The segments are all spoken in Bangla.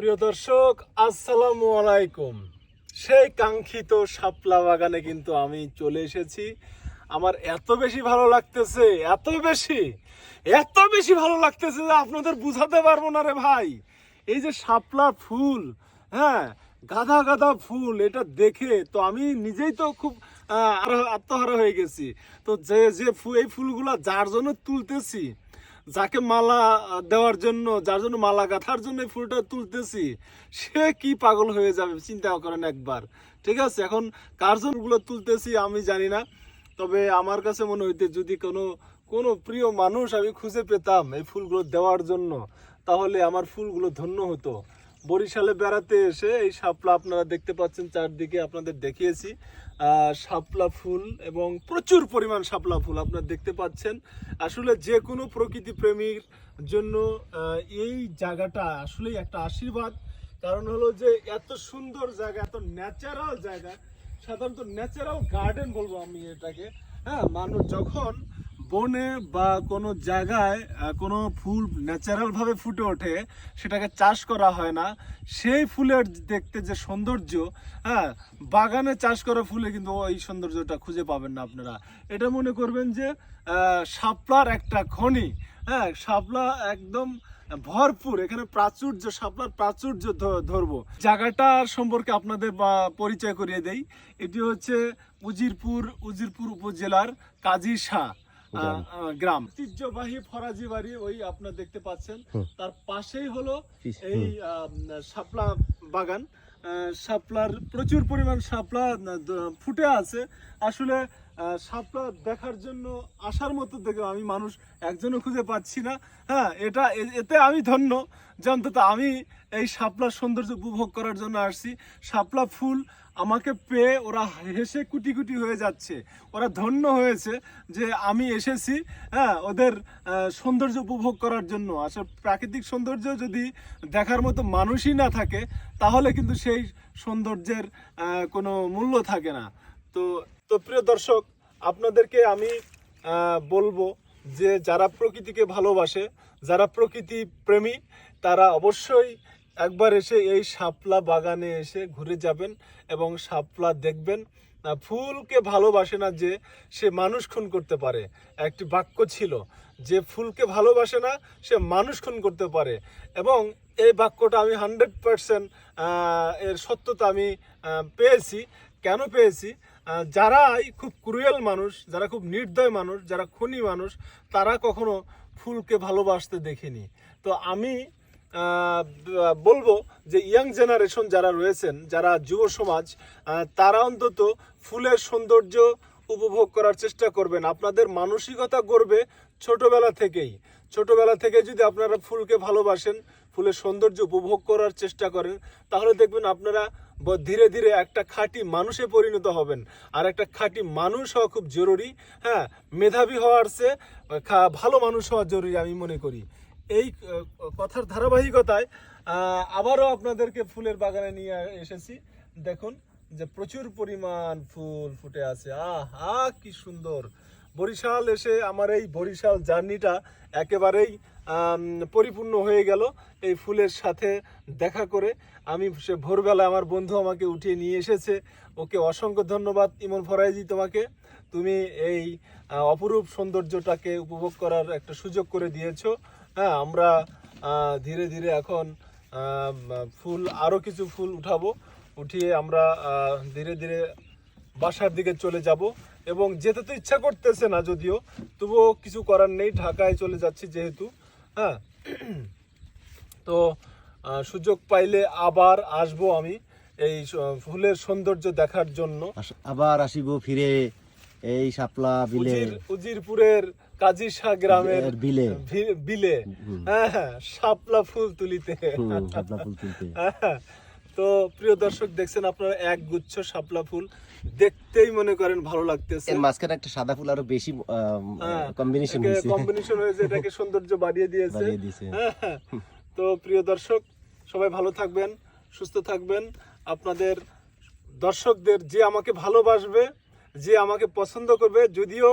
প্রিয় দর্শক, আসসালামু আলাইকুম। সেই কাঙ্ক্ষিত শাপলা বাগানে কিন্তু আমি চলে এসেছি। আমার এত বেশি ভালো লাগতেছে, এত বেশি ভালো লাগতেছে যে আপনাদের বুঝাতে পারবো না রে ভাই। এই যে শাপলা ফুল, হ্যাঁ, গাদা গাদা ফুল, এটা দেখে তো আমি নিজেই তো খুব আত্মহারা হয়ে গেছি। তো এই ফুলগুলা যার জন্য তুলতেছি, যাকে মালা দেওয়ার জন্য, যার জন্য মালা গাঁথার জন্য এই ফুলটা তুলতেছি, সে কি পাগল হয়ে যাবে চিন্তা করেন একবার। ঠিক আছে, এখন কার জন্য গুলো তুলতেছি আমি জানি না, তবে আমার কাছে মনে হইতে যদি কোনো প্রিয় মানুষ আমি খুঁজে পেতাম এই ফুলগুলো দেওয়ার জন্য, তাহলে আমার ফুলগুলো ধন্য হতো। বরিশালে বেড়াতে এসে এই শাপলা আপনারা দেখতে পাচ্ছেন, চারদিকে আপনাদের দেখিয়েছি শাপলা ফুল, এবং প্রচুর পরিমাণ শাপলা ফুল আপনারা দেখতে পাচ্ছেন। আসলে যে কোনো প্রকৃতি প্রেমীর জন্য এই জায়গাটা আসলেই একটা আশীর্বাদ। কারণ হলো যে এত সুন্দর জায়গা, এত ন্যাচারাল জায়গা, সাধারণত ন্যাচারাল গার্ডেন বলবো আমি এটাকে। হ্যাঁ, মানুষ যখন বনে বা কোনো জায়গায় কোনো ফুল ন্যাচারাল ভাবে ফুটে ওঠে, সেটাকে চাষ করা হয় না, সেই ফুলের দেখতে যে সৌন্দর্য, হ্যাঁ, বাগানে চাষ করা ফুলে কিন্তু ওই সৌন্দর্যটা খুঁজে পাবেন না আপনারা। এটা মনে করবেন যে শাপলার একটা খনি। হ্যাঁ, শাপলা একদম ভরপুর, এখানে প্রাচুর্য, শাপলার প্রাচুর্য ধরবো। জায়গাটা সম্পর্কে আপনাদের পরিচয় করিয়ে দেই। এটি হচ্ছে উজিরপুর উপজেলার কাজী শাহ গ্রাম, ঐতিহ্যবাহী ফরাজি বাড়ি, ওই আপনারা দেখতে পাচ্ছেন, তার পাশেই হলো এই শাপলা বাগান। শাপলার প্রচুর পরিমাণ শাপলা ফুটে আছে। আসলে শাপলা দেখার জন্য আসার মতো দেখে আমি মানুষ একজনও খুঁজে পাচ্ছি না। হ্যাঁ, এতে আমি ধন্য যে অন্তত আমি এই শাপলার সৌন্দর্য উপভোগ করার জন্য আসছি। শাপলা ফুল আমাকে পেয়ে ওরা হেসে কুটি কুটি হয়ে যাচ্ছে, ওরা ধন্য হয়েছে যে আমি এসেছি, হ্যাঁ, ওদের সৌন্দর্য উপভোগ করার জন্য। আসলে প্রাকৃতিক সৌন্দর্য যদি দেখার মতো মানুষই না থাকে, তাহলে কিন্তু সেই সৌন্দর্যের কোনো মূল্য থাকে না। তো প্রিয় দর্শক, আপনাদেরকে আমি বলবো যে যারা প্রকৃতিকে ভালোবাসে, যারা প্রকৃতি প্রেমী, তারা অবশ্যই একবার এসে এই শাপলা বাগানে এসে ঘুরে যাবেন এবং শাপলা দেখবেন। ফুলকে ভালোবাসে না যে, সে মানুষ খুন করতে পারে। একটি বাক্য ছিল, যে ফুলকে ভালোবাসে না সে মানুষ খুন করতে পারে, এবং এই বাক্যটা আমি 100% এর সত্যতা আমি পেয়েছি। কেন পেয়েছি? যারাই খুব ক্রুয়েল মানুষ, যারা খুব নির্দয় মানুষ, যারা খুনি মানুষ, তারা কখনো ফুলকে ভালোবাসতে দেখিনি। তো আমি বলবো যে ইয়াং জেনারেশন যারা রয়েছেন, যারা যুব সমাজ, তারা অন্তত ফুলের সৌন্দর্য উপভোগ করার চেষ্টা করবেন। আপনাদের মানসিকতা গড়বে ছোটবেলা থেকে যদি আপনারা ফুলকে ভালোবাসেন, ফুলের সৌন্দর্য উপভোগ করার চেষ্টা করেন, তাহলে দেখবেন আপনারা ধীরে ধীরে একটা খাঁটি মানুষে পরিণত হবেন। আর একটা খাঁটি মানুষ হওয়া খুব জরুরি। হ্যাঁ, মেধাবী হওয়ার চেয়ে ভালো মানুষ হওয়া জরুরি আমি মনে করি। এই কথার ধারাবাহিকতায় আবারও আপনাদেরকে ফুলের বাগানে নিয়ে এসেছি। দেখুন যে প্রচুর পরিমাণ ফুল ফুটে আছে। কি সুন্দর! বরিশাল এসে আমার এই বরিশাল জার্নিটা একেবারেই পরিপূর্ণ হয়ে গেল এই ফুলের সাথে দেখা করে। আমি সে ভোরবেলা আমার বন্ধু আমাকে উঠিয়ে নিয়ে এসেছে, ওকে অসংখ্য ধন্যবাদ ইমন ফরাইজি তোমাকে। তুমি এই অপরূপ সৌন্দর্যটাকে উপভোগ করার একটা সুযোগ করে দিয়েছো। হ্যাঁ, আমরা ধীরে ধীরে এখন আরও কিছু ফুল উঠিয়ে আমরা ধীরে ধীরে বাসার দিকে চলে যাব। এবং যেতে তো ইচ্ছা করতেছে না যদিও, তবুও কিছু করার নেই, ঢাকায় চলে যাচ্ছি যেহেতু। হ্যাঁ, তো সুযোগ পাইলে আবার আসবো আমি এই ফুলের সৌন্দর্য দেখার জন্য। আবার আসিব ফিরে এই শাপলা বিলে, উজিরপুরের কাজী শাহ গ্রামের বিলে। হ্যাঁ, শাপলা ফুল তুলিতে। তো প্রিয় দর্শক, দেখছেন আপনারা এক গুচ্ছ শাপলা ফুল, দেখতেই মনে করেন ভালো লাগতেছে। এর মাঝখানে একটা সাদা ফুল আরো বেশি কম্বিনেশন হয়েছে, এটাকে সৌন্দর্য বাড়িয়ে দিয়েছে। তো প্রিয় দর্শক, সবাই ভালো থাকবেন, সুস্থ থাকবেন। আপনাদের দর্শকদের যে আমাকে ভালোবাসবে, যে আমাকে পছন্দ করবে, যদিও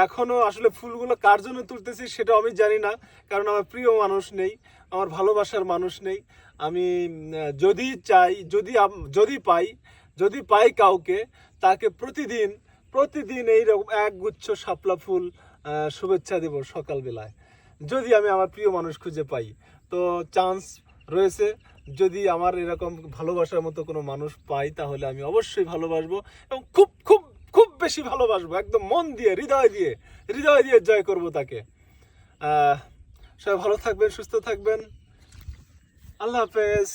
এখনো আসলে ফুলগুলো কার জন্য তুলতেছি সেটা আমি জানি না, কারণ আমার প্রিয় মানুষ নেই। আমার ভালোবাসার মানুষ নেই। আমি যদি চাই, যদি পাই কাউকে, তাকে প্রতিদিন এইরকম একগুচ্ছ শাপলা ফুল শুভেচ্ছা দেব সকালবেলায়, যদি আমি আমার প্রিয় মানুষ খুঁজে পাই। তো চান্স রয়েছে, যদি আমার এরকম ভালোবাসার মতো কোনো মানুষ পাই তাহলে আমি অবশ্যই ভালোবাসবো, এবং খুব খুব খুব বেশি ভালোবাসবো, একদম মন দিয়ে হৃদয় দিয়ে জয় করব তাকে। সবাই ভালো থাকবেন, সুস্থ থাকবেন। আল্লাহ হাফেজ।